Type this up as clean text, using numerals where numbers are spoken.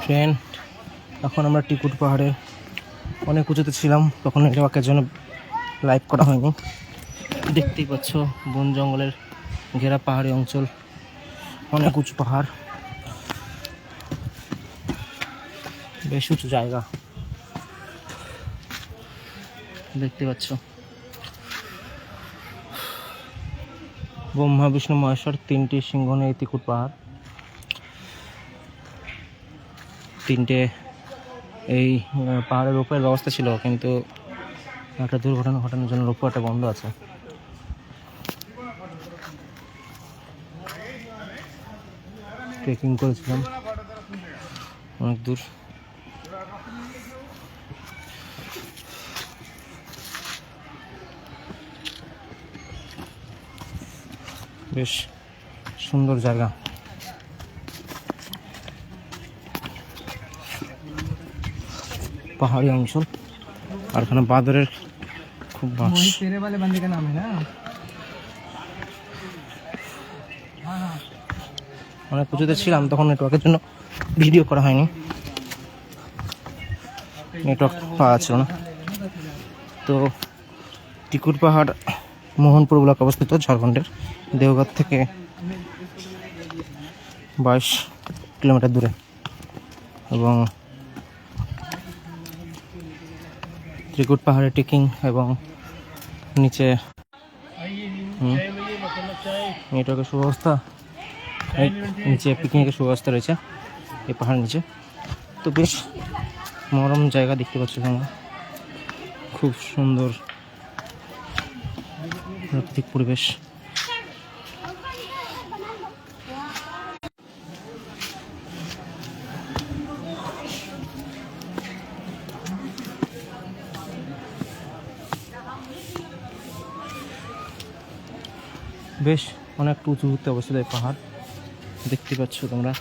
Friend, এখন আমরা টিকুট পাহাড়ে অনেক উঁচুতে ছিলাম, তখন নেটওয়ার্কের জন্য লাইভ করা হয়নি। দেখতেই পাচ্ছ বন জঙ্গলের ঘেরা পাহাড়ি অঞ্চল, অনেক উঁচু পাহাড়, বেশ উঁচু জায়গা দেখতে পাচ্ছ। ব্রহ্মা বিষ্ণু মহেশ্বর তিনটি সিংহ নিয়ে টিকুট পাহাড়। তিনটে এই পাহাড়ের রোপওয়ের ব্যবস্থা ছিল, কিন্তু একটা দুর্ঘটনা ঘটানোর জন্য রোপওয়েটা বন্ধ আছে। ট্রেকিং করেছিলাম অনেক দূর। বেশ সুন্দর জায়গা। পাহাড়ি অঞ্চল, আর এখানে বাঁদরের খুব বাস। অনেক উঁচুতে ছিলাম, তখন নেটওয়ার্কের জন্য ভিডিও করা হয়নি, নেটওয়ার্ক পাওয়া ছিল না। তো টিকুট পাহাড় মোহনপুর ব্লক অবস্থিত, ঝাড়খণ্ডের দেওঘর থেকে 22 কিলোমিটার দূরে। এবং ত্রিকুট পাহাড়ে ট্রেকিং এবং নিচে নেটওয়ার্কের সুব্যবস্থা, নিচে পিকনিকের সুব্যবস্থা রয়েছে এই পাহাড়ের নিচে। তো বেশ মনোরম জায়গা দেখতে পাচ্ছ তোমরা, খুব সুন্দর প্রাকৃতিক পরিবেশ। বেশ অনেক উঁচুতে অবস্থিত এই পাহাড় দেখতে পাচ্ছ তোমরা।